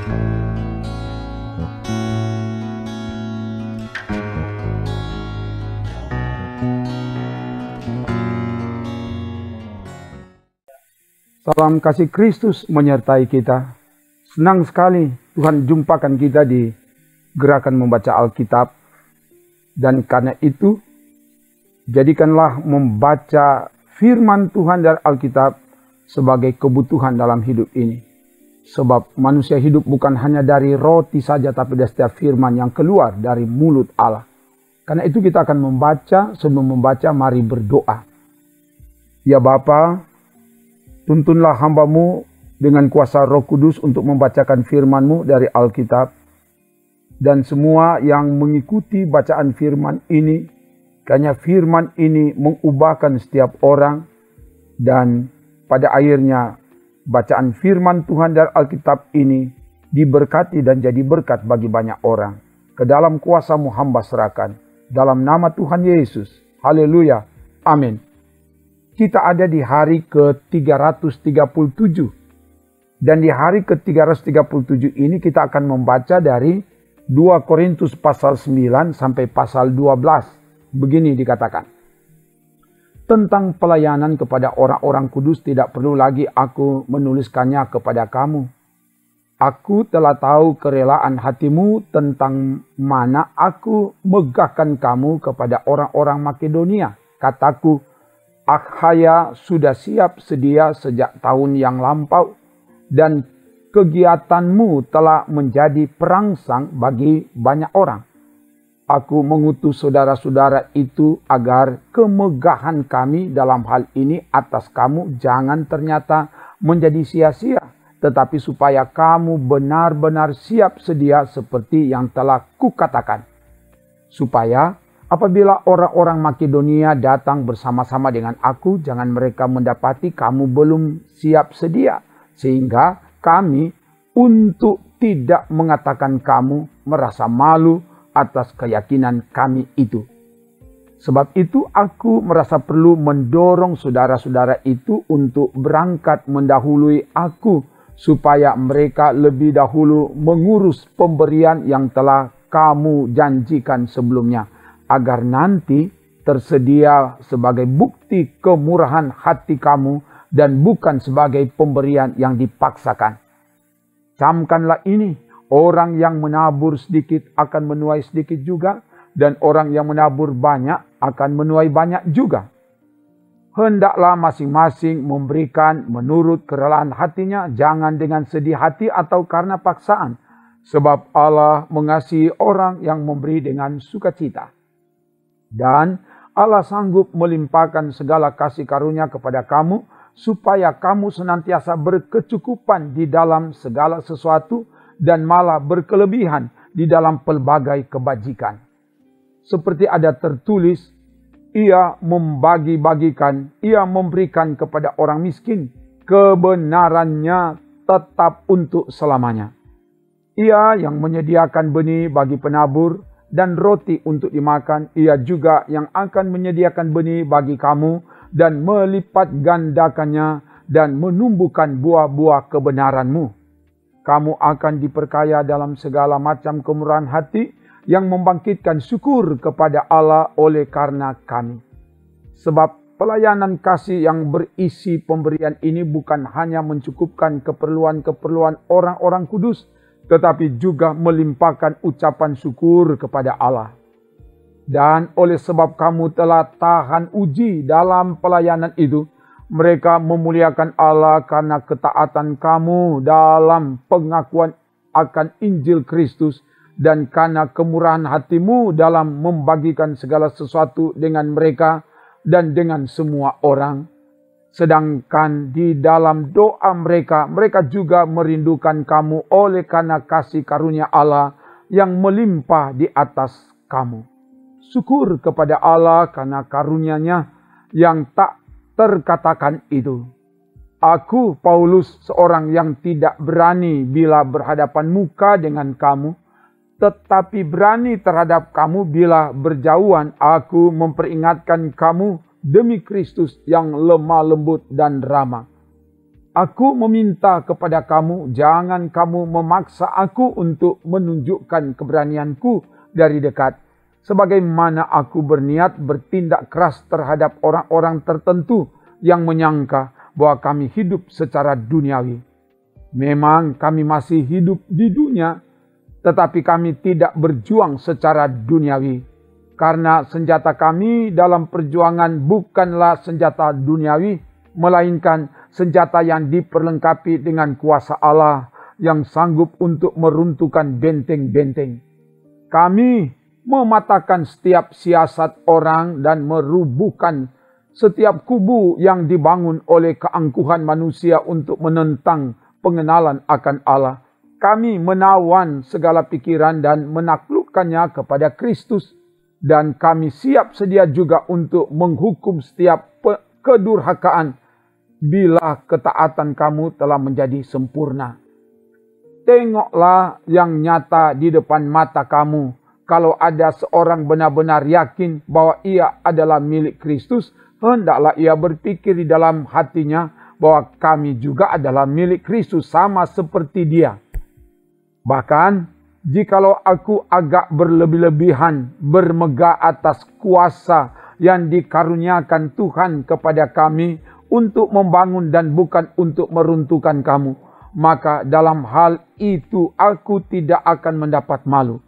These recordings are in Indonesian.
Salam kasih Kristus menyertai kita. Senang sekali Tuhan jumpakan kita di gerakan membaca Alkitab. Dan karena itu, jadikanlah membaca firman Tuhan dari Alkitab sebagai kebutuhan dalam hidup ini. Sebab manusia hidup bukan hanya dari roti saja, tapi dari setiap firman yang keluar dari mulut Allah. Karena itu kita akan membaca, sebelum membaca mari berdoa. Ya Bapa, tuntunlah hamba-Mu dengan kuasa Roh Kudus untuk membacakan firman-Mu dari Alkitab. Dan semua yang mengikuti bacaan firman ini, karena firman ini mengubahkan setiap orang. Dan pada akhirnya bacaan firman Tuhan dari Alkitab ini diberkati dan jadi berkat bagi banyak orang. Ke dalam kuasa-Mu hamba serahkan. Dalam nama Tuhan Yesus. Haleluya. Amin. Kita ada di hari ke-337. Dan di hari ke-337 ini kita akan membaca dari 2 Korintus pasal 9 sampai pasal 12. Begini dikatakan. Tentang pelayanan kepada orang-orang kudus tidak perlu lagi aku menuliskannya kepada kamu. Aku telah tahu kerelaan hatimu tentang mana aku megahkan kamu kepada orang-orang Makedonia. Kataku, Akhaya sudah siap sedia sejak tahun yang lampau, dan kegiatanmu telah menjadi perangsang bagi banyak orang. Aku mengutus saudara-saudara itu agar kemegahan kami dalam hal ini atas kamu jangan ternyata menjadi sia-sia, tetapi supaya kamu benar-benar siap sedia seperti yang telah kukatakan. Supaya apabila orang-orang Makedonia datang bersama-sama dengan aku, jangan mereka mendapati kamu belum siap sedia. Sehingga kami untuk tidak mengatakan kamu merasa malu atas keyakinan kami itu. Sebab itu aku merasa perlu mendorong saudara-saudara itu untuk berangkat mendahului aku, supaya mereka lebih dahulu mengurus pemberian yang telah kamu janjikan sebelumnya, agar nanti tersedia sebagai bukti kemurahan hati kamu dan bukan sebagai pemberian yang dipaksakan. Camkanlah ini, orang yang menabur sedikit akan menuai sedikit juga, dan orang yang menabur banyak akan menuai banyak juga. Hendaklah masing-masing memberikan menurut kerelaan hatinya, jangan dengan sedih hati atau karena paksaan, sebab Allah mengasihi orang yang memberi dengan sukacita. Dan Allah sanggup melimpahkan segala kasih karunia kepada kamu, supaya kamu senantiasa berkecukupan di dalam segala sesuatu, dan malah berkelebihan di dalam pelbagai kebajikan. Seperti ada tertulis, ia membagi-bagikan, ia memberikan kepada orang miskin, kebenarannya tetap untuk selamanya. Ia yang menyediakan benih bagi penabur dan roti untuk dimakan, ia juga yang akan menyediakan benih bagi kamu dan melipat gandakannya dan menumbuhkan buah-buah kebenaranmu. Kamu akan diperkaya dalam segala macam kemurahan hati yang membangkitkan syukur kepada Allah oleh karena kami. Sebab pelayanan kasih yang berisi pemberian ini bukan hanya mencukupkan keperluan-keperluan orang-orang kudus, tetapi juga melimpahkan ucapan syukur kepada Allah. Dan oleh sebab kamu telah tahan uji dalam pelayanan itu, mereka memuliakan Allah karena ketaatan kamu dalam pengakuan akan Injil Kristus, dan karena kemurahan hatimu dalam membagikan segala sesuatu dengan mereka dan dengan semua orang. Sedangkan di dalam doa mereka, mereka juga merindukan kamu oleh karena kasih karunia Allah yang melimpah di atas kamu. Syukur kepada Allah karena karunia-Nya yang tak terkatakan itu. Aku, Paulus, seorang yang tidak berani bila berhadapan muka dengan kamu, tetapi berani terhadap kamu bila berjauhan. Aku memperingatkan kamu demi Kristus yang lemah lembut dan ramah. Aku meminta kepada kamu, jangan kamu memaksa aku untuk menunjukkan keberanianku dari dekat. Sebagaimana aku berniat bertindak keras terhadap orang-orang tertentu yang menyangka bahwa kami hidup secara duniawi. Memang kami masih hidup di dunia, tetapi kami tidak berjuang secara duniawi. Karena senjata kami dalam perjuangan bukanlah senjata duniawi, melainkan senjata yang diperlengkapi dengan kuasa Allah yang sanggup untuk meruntuhkan benteng-benteng. Kami mematahkan setiap siasat orang dan merubuhkan setiap kubu yang dibangun oleh keangkuhan manusia untuk menentang pengenalan akan Allah. Kami menawan segala pikiran dan menaklukkannya kepada Kristus. Dan kami siap sedia juga untuk menghukum setiap kedurhakaan bila ketaatan kamu telah menjadi sempurna. Tengoklah yang nyata di depan mata kamu. Kalau ada seorang benar-benar yakin bahwa ia adalah milik Kristus, hendaklah ia berpikir di dalam hatinya bahwa kami juga adalah milik Kristus sama seperti dia. Bahkan, jikalau aku agak berlebih-lebihan bermegah atas kuasa yang dikaruniakan Tuhan kepada kami untuk membangun dan bukan untuk meruntuhkan kamu, maka dalam hal itu aku tidak akan mendapat malu.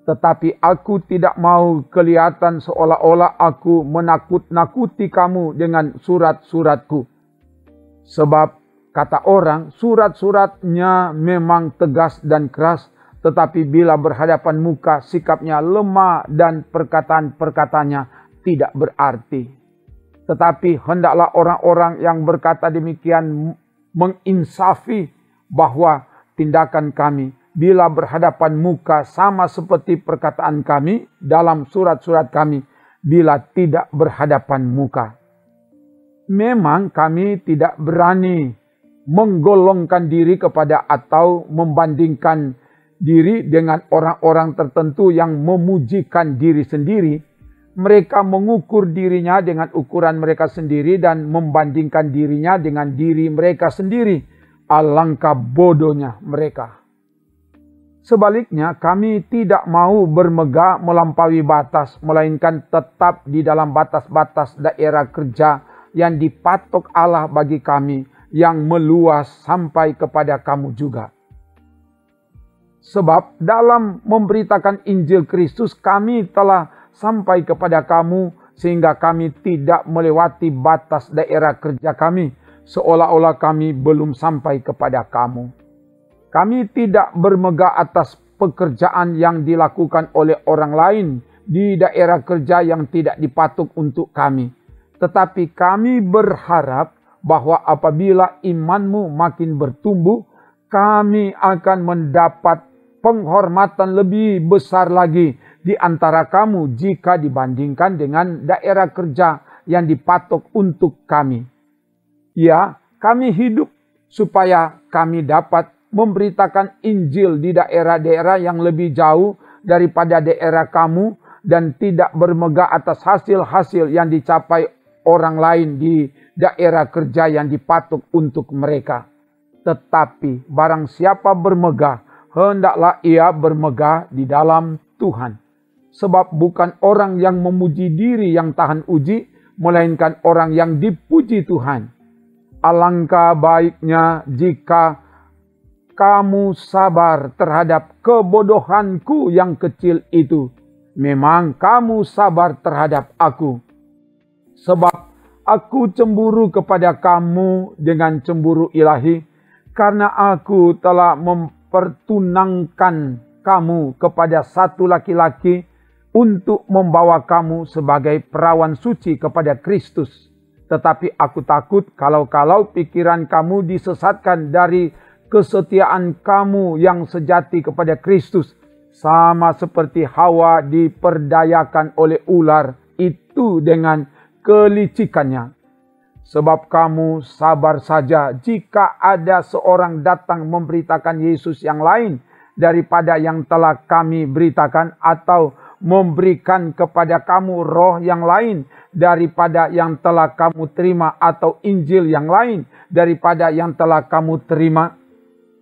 Tetapi aku tidak mau kelihatan seolah-olah aku menakut-nakuti kamu dengan surat-suratku. Sebab kata orang, surat-suratnya memang tegas dan keras, tetapi bila berhadapan muka sikapnya lemah dan perkataan-perkataannya tidak berarti. Tetapi hendaklah orang-orang yang berkata demikian menginsafi bahwa tindakan kami bila berhadapan muka sama seperti perkataan kami dalam surat-surat kami bila tidak berhadapan muka. Memang kami tidak berani menggolongkan diri kepada atau membandingkan diri dengan orang-orang tertentu yang memujikan diri sendiri. Mereka mengukur dirinya dengan ukuran mereka sendiri dan membandingkan dirinya dengan diri mereka sendiri. Alangkah bodohnya mereka. Sebaliknya, kami tidak mau bermegah melampaui batas, melainkan tetap di dalam batas-batas daerah kerja yang dipatok Allah bagi kami, yang meluas sampai kepada kamu juga. Sebab dalam memberitakan Injil Kristus, kami telah sampai kepada kamu, sehingga kami tidak melewati batas daerah kerja kami, seolah-olah kami belum sampai kepada kamu. Kami tidak bermegah atas pekerjaan yang dilakukan oleh orang lain di daerah kerja yang tidak dipatok untuk kami. Tetapi kami berharap bahwa apabila imanmu makin bertumbuh, kami akan mendapat penghormatan lebih besar lagi di antara kamu jika dibandingkan dengan daerah kerja yang dipatok untuk kami. Ya, kami hidup supaya kami dapat memberitakan Injil di daerah-daerah yang lebih jauh daripada daerah kamu dan tidak bermegah atas hasil-hasil yang dicapai orang lain di daerah kerja yang dipatok untuk mereka. Tetapi barang siapa bermegah, hendaklah ia bermegah di dalam Tuhan. Sebab bukan orang yang memuji diri yang tahan uji, melainkan orang yang dipuji Tuhan. Alangkah baiknya jika kamu sabar terhadap kebodohanku yang kecil itu. Memang kamu sabar terhadap aku. Sebab aku cemburu kepada kamu dengan cemburu ilahi, karena aku telah mempertunangkan kamu kepada satu laki-laki untuk membawa kamu sebagai perawan suci kepada Kristus. Tetapi aku takut kalau-kalau pikiran kamu disesatkan dari kesetiaan kamu yang sejati kepada Kristus, sama seperti Hawa diperdayakan oleh ular itu dengan kelicikannya. Sebab kamu sabar saja jika ada seorang datang memberitakan Yesus yang lain daripada yang telah kami beritakan, atau memberikan kepada kamu roh yang lain daripada yang telah kamu terima, atau Injil yang lain daripada yang telah kamu terima.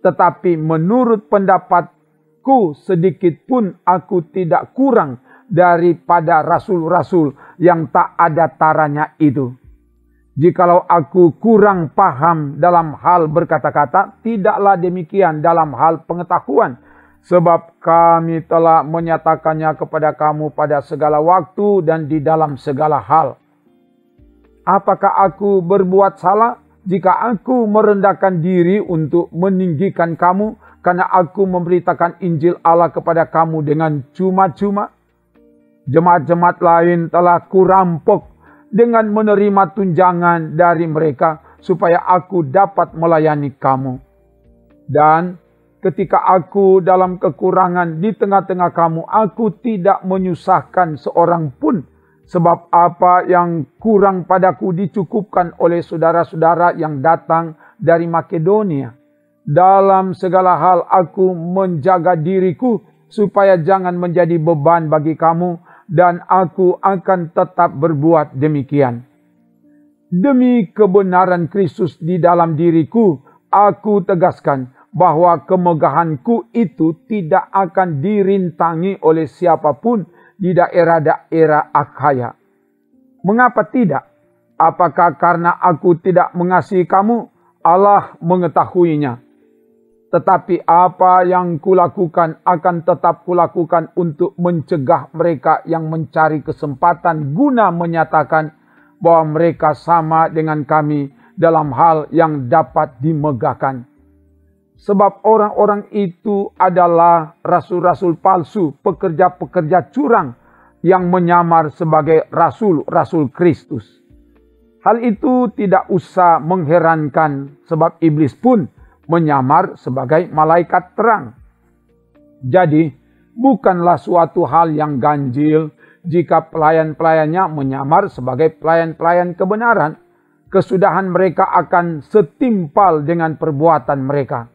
Tetapi menurut pendapatku, sedikit pun aku tidak kurang daripada rasul-rasul yang tak ada taranya itu. Jikalau aku kurang paham dalam hal berkata-kata, tidaklah demikian dalam hal pengetahuan. Sebab kami telah menyatakannya kepada kamu pada segala waktu dan di dalam segala hal. Apakah aku berbuat salah jika aku merendahkan diri untuk meninggikan kamu karena aku memberitakan Injil Allah kepada kamu dengan cuma-cuma? Jemaat-jemaat lain telah kurampok dengan menerima tunjangan dari mereka supaya aku dapat melayani kamu. Dan ketika aku dalam kekurangan di tengah-tengah kamu, aku tidak menyusahkan seorang pun, sebab apa yang kurang padaku dicukupkan oleh saudara-saudara yang datang dari Makedonia. Dalam segala hal aku menjaga diriku supaya jangan menjadi beban bagi kamu, dan aku akan tetap berbuat demikian. Demi kebenaran Kristus di dalam diriku, aku tegaskan bahwa kemegahanku itu tidak akan dirintangi oleh siapapun di daerah-daerah Akhaya. Mengapa tidak? Apakah karena aku tidak mengasihi kamu? Allah mengetahuinya. Tetapi apa yang kulakukan akan tetap kulakukan untuk mencegah mereka yang mencari kesempatan guna menyatakan bahwa mereka sama dengan kami dalam hal yang dapat dimegahkan. Sebab orang-orang itu adalah rasul-rasul palsu, pekerja-pekerja curang yang menyamar sebagai rasul-rasul Kristus. Hal itu tidak usah mengherankan, sebab iblis pun menyamar sebagai malaikat terang. Jadi, bukanlah suatu hal yang ganjil jika pelayan-pelayannya menyamar sebagai pelayan-pelayan kebenaran. Kesudahan mereka akan setimpal dengan perbuatan mereka.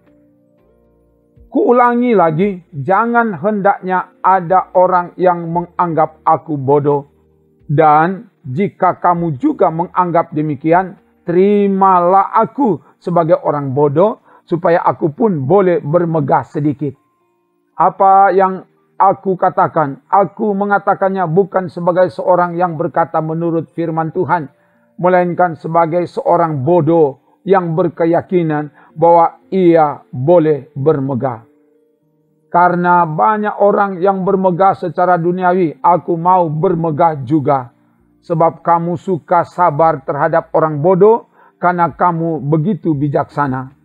Kuulangi lagi, jangan hendaknya ada orang yang menganggap aku bodoh. Dan jika kamu juga menganggap demikian, terimalah aku sebagai orang bodoh, supaya aku pun boleh bermegah sedikit. Apa yang aku katakan, aku mengatakannya bukan sebagai seorang yang berkata menurut firman Tuhan, melainkan sebagai seorang bodoh yang berkeyakinan bahwa ia boleh bermegah. Karena banyak orang yang bermegah secara duniawi, aku mau bermegah juga. Sebab kamu suka sabar terhadap orang bodoh, karena kamu begitu bijaksana.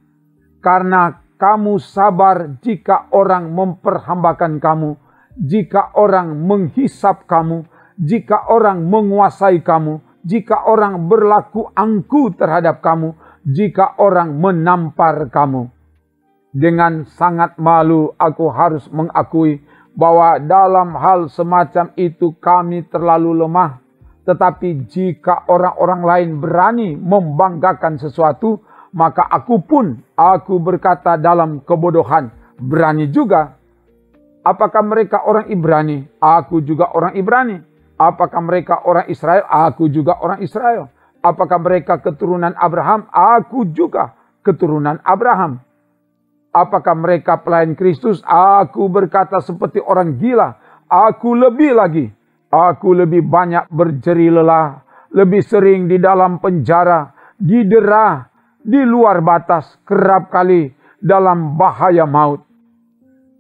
Karena kamu sabar jika orang memperhambakan kamu, jika orang menghisap kamu, jika orang menguasai kamu, jika orang berlaku angkuh terhadap kamu, jika orang menampar kamu. Dengan sangat malu aku harus mengakui bahwa dalam hal semacam itu kami terlalu lemah. Tetapi jika orang-orang lain berani membanggakan sesuatu, maka aku berkata dalam kebodohan, berani juga. Apakah mereka orang Ibrani? Aku juga orang Ibrani. Apakah mereka orang Israel? Aku juga orang Israel. Apakah mereka keturunan Abraham? Aku juga keturunan Abraham. Apakah mereka pelayan Kristus? Aku berkata seperti orang gila. Aku lebih lagi. Aku lebih banyak berjeri lelah, lebih sering di dalam penjara, didera, di luar batas, kerap kali dalam bahaya maut.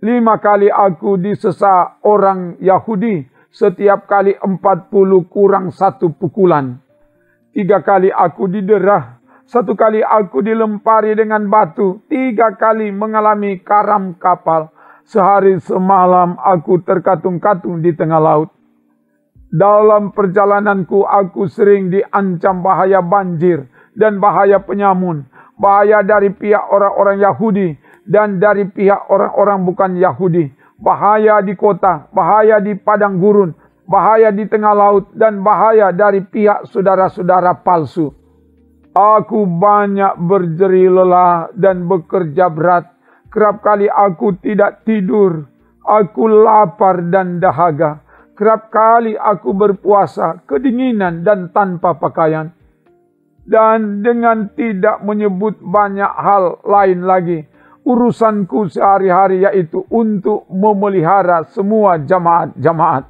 5 kali aku disesa orang Yahudi, setiap kali 40 kurang 1 pukulan. 3 kali aku didera, 1 kali aku dilempari dengan batu, 3 kali mengalami karam kapal. Sehari semalam aku terkatung-katung di tengah laut. Dalam perjalananku aku sering diancam bahaya banjir dan bahaya penyamun, bahaya dari pihak orang-orang Yahudi dan dari pihak orang-orang bukan Yahudi, bahaya di kota, bahaya di padang gurun, bahaya di tengah laut, dan bahaya dari pihak saudara-saudara palsu. Aku banyak berjeri lelah dan bekerja berat. Kerap kali aku tidak tidur, aku lapar dan dahaga. Kerap kali aku berpuasa, kedinginan dan tanpa pakaian. Dan dengan tidak menyebut banyak hal lain lagi, urusanku sehari-hari yaitu untuk memelihara semua jamaat-jamaat.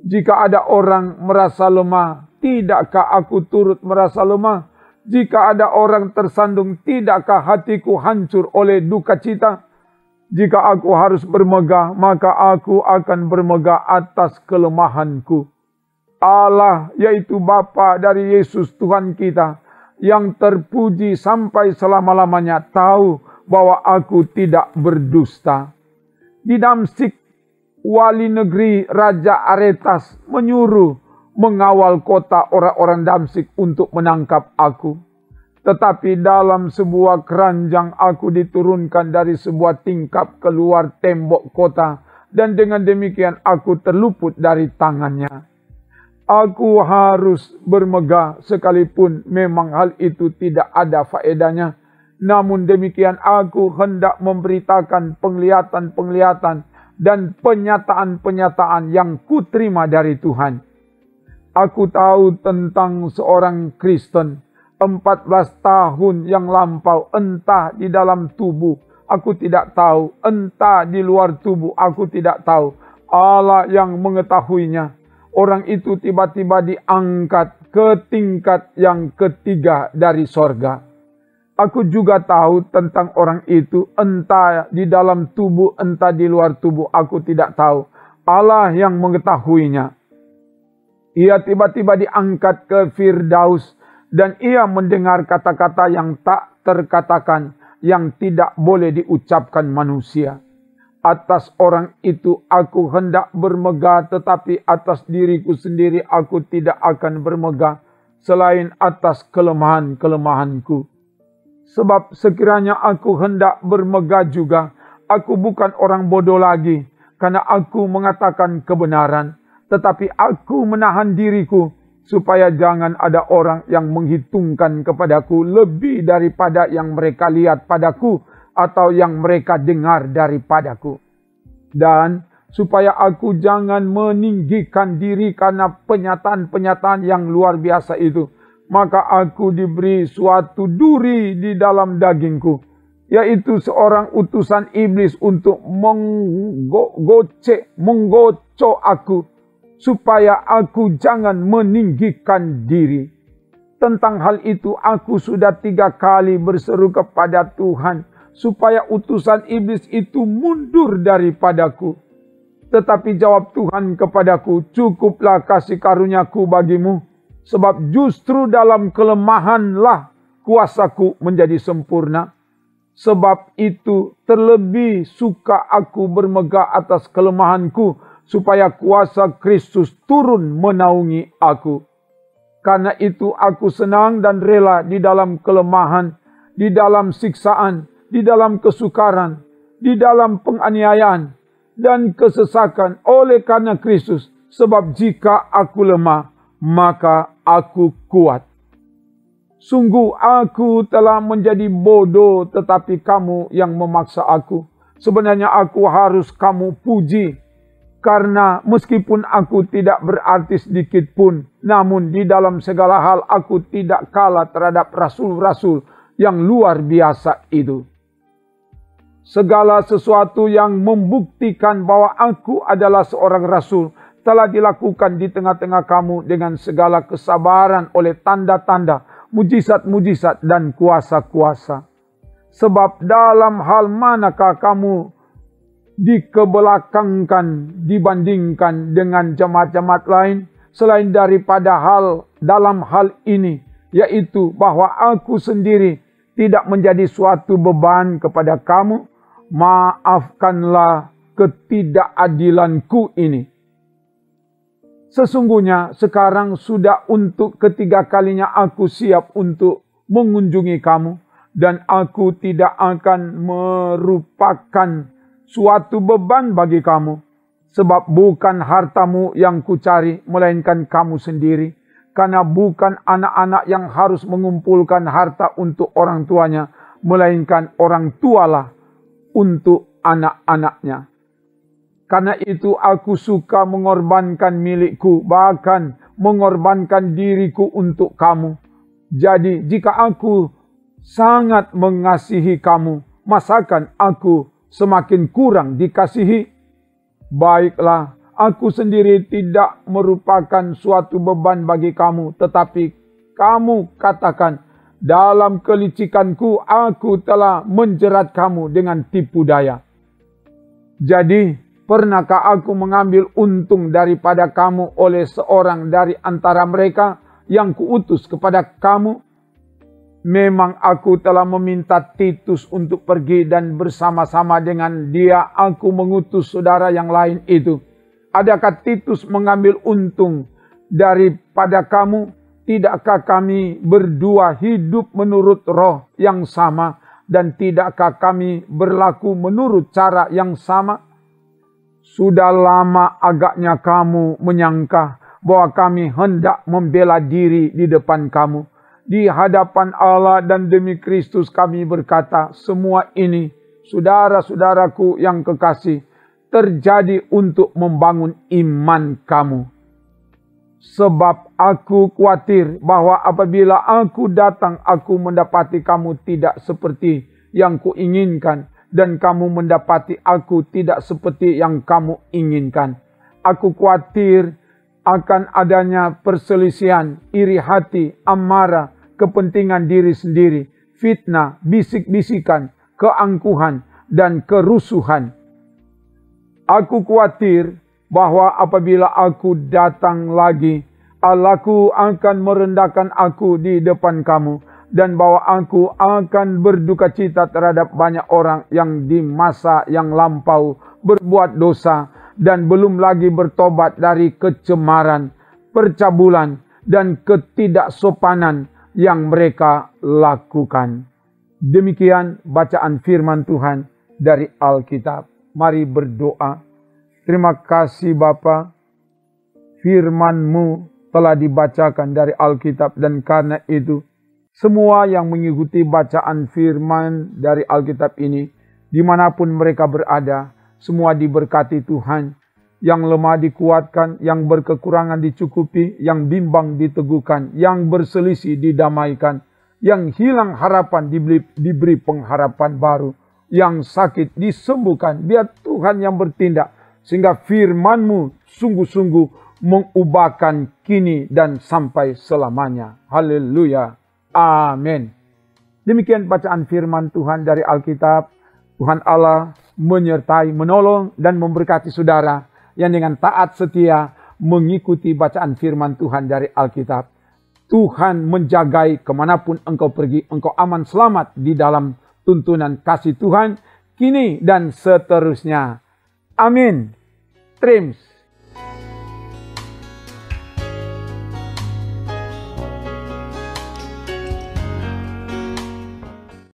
Jika ada orang merasa lemah, tidakkah aku turut merasa lemah? Jika ada orang tersandung, tidakkah hatiku hancur oleh duka cita? Jika aku harus bermegah, maka aku akan bermegah atas kelemahanku. Allah, yaitu Bapa dari Yesus Tuhan kita, yang terpuji sampai selama-lamanya, tahu bahwa aku tidak berdusta. Di Damsyik, wali negeri Raja Aretas menyuruh mengawal kota orang-orang Damsyik untuk menangkap aku. Tetapi dalam sebuah keranjang aku diturunkan dari sebuah tingkap keluar tembok kota, dan dengan demikian aku terluput dari tangannya. Aku harus bermegah sekalipun memang hal itu tidak ada faedahnya. Namun demikian aku hendak memberitakan penglihatan-penglihatan dan penyataan-penyataan yang kuterima dari Tuhan. Aku tahu tentang seorang Kristen 14 tahun yang lampau, entah di dalam tubuh aku tidak tahu, entah di luar tubuh aku tidak tahu. Allah yang mengetahuinya. Orang itu tiba-tiba diangkat ke tingkat yang ketiga dari sorga. Aku juga tahu tentang orang itu, entah di dalam tubuh, entah di luar tubuh, aku tidak tahu. Allah yang mengetahuinya. Ia tiba-tiba diangkat ke Firdaus, dan ia mendengar kata-kata yang tak terkatakan, yang tidak boleh diucapkan manusia. Atas orang itu aku hendak bermegah, tetapi atas diriku sendiri aku tidak akan bermegah, selain atas kelemahan-kelemahanku. Sebab sekiranya aku hendak bermegah juga, aku bukan orang bodoh lagi, karena aku mengatakan kebenaran. Tetapi aku menahan diriku, supaya jangan ada orang yang menghitungkan kepadaku lebih daripada yang mereka lihat padaku, atau yang mereka dengar daripadaku. Dan supaya aku jangan meninggikan diri karena penyataan-penyataan yang luar biasa itu, maka aku diberi suatu duri di dalam dagingku, yaitu seorang utusan iblis untuk menggocok aku, supaya aku jangan meninggikan diri. Tentang hal itu aku sudah 3 kali berseru kepada Tuhan, supaya utusan iblis itu mundur daripadaku. Tetapi jawab Tuhan kepadaku, cukuplah kasih karuniaku bagimu, sebab justru dalam kelemahanlah kuasaku menjadi sempurna. Sebab itu terlebih suka aku bermegah atas kelemahanku, supaya kuasa Kristus turun menaungi aku. Karena itu aku senang dan rela di dalam kelemahan, di dalam siksaan, di dalam kesukaran, di dalam penganiayaan, dan kesesakan oleh karena Kristus. Sebab jika aku lemah, maka aku kuat. Sungguh aku telah menjadi bodoh, tetapi kamu yang memaksa aku. Sebenarnya aku harus kamu puji, karena meskipun aku tidak berarti sedikit pun, namun di dalam segala hal aku tidak kalah terhadap rasul-rasul yang luar biasa itu. Segala sesuatu yang membuktikan bahwa aku adalah seorang rasul telah dilakukan di tengah-tengah kamu dengan segala kesabaran oleh tanda-tanda, mujizat-mujizat dan kuasa-kuasa. Sebab dalam hal manakah kamu dikebelakangkan dibandingkan dengan jemaat-jemaat lain, selain daripada dalam hal ini, yaitu bahwa aku sendiri tidak menjadi suatu beban kepada kamu. Maafkanlah ketidakadilanku ini. Sesungguhnya sekarang sudah untuk ketiga kalinya aku siap untuk mengunjungi kamu, dan aku tidak akan merupakan suatu beban bagi kamu. Sebab bukan hartamu yang kucari, melainkan kamu sendiri. Karena bukan anak-anak yang harus mengumpulkan harta untuk orang tuanya, melainkan orang tualah untuk anak-anaknya. Karena itu aku suka mengorbankan milikku, bahkan mengorbankan diriku untuk kamu. Jadi jika aku sangat mengasihi kamu, masakan aku semakin kurang dikasihi? Baiklah, aku sendiri tidak merupakan suatu beban bagi kamu, tetapi kamu katakan, dalam kelicikanku aku telah menjerat kamu dengan tipu daya. Jadi, pernahkah aku mengambil untung daripada kamu oleh seorang dari antara mereka yang kuutus kepada kamu? Memang aku telah meminta Titus untuk pergi dan bersama-sama dengan dia aku mengutus saudara yang lain itu. Adakah Titus mengambil untung daripada kamu? Tidakkah kami berdua hidup menurut roh yang sama dan tidakkah kami berlaku menurut cara yang sama? Sudah lama agaknya kamu menyangka bahwa kami hendak membela diri di depan kamu. Di hadapan Allah dan demi Kristus kami berkata, semua ini, saudara-saudaraku yang kekasih, terjadi untuk membangun iman kamu. Sebab aku khawatir bahwa apabila aku datang, aku mendapati kamu tidak seperti yang kuinginkan, dan kamu mendapati aku tidak seperti yang kamu inginkan. Aku khawatir akan adanya perselisihan, iri hati, amarah, kepentingan diri sendiri, fitnah, bisik-bisikan, keangkuhan, dan kerusuhan. Aku khawatir bahwa apabila aku datang lagi, Allahku akan merendahkan aku di depan kamu, dan bahwa aku akan berduka cita terhadap banyak orang yang di masa yang lampau berbuat dosa, dan belum lagi bertobat dari kecemaran, percabulan, dan ketidaksopanan yang mereka lakukan. Demikian bacaan firman Tuhan dari Alkitab. Mari berdoa. Terima kasih Bapa, firman-Mu telah dibacakan dari Alkitab, dan karena itu semua yang mengikuti bacaan firman dari Alkitab ini, dimanapun mereka berada, semua diberkati Tuhan. Yang lemah dikuatkan, yang berkekurangan dicukupi, yang bimbang diteguhkan, yang berselisih didamaikan, yang hilang harapan diberi pengharapan baru, yang sakit disembuhkan. Biar Tuhan yang bertindak, sehingga firman-Mu sungguh-sungguh mengubahkan kini dan sampai selamanya. Haleluya. Amin. Demikian bacaan firman Tuhan dari Alkitab. Tuhan Allah menyertai, menolong, dan memberkati saudara yang dengan taat setia mengikuti bacaan firman Tuhan dari Alkitab. Tuhan menjagai kemanapun engkau pergi, engkau aman selamat di dalam tuntunan kasih Tuhan, kini dan seterusnya. Amin. Trims.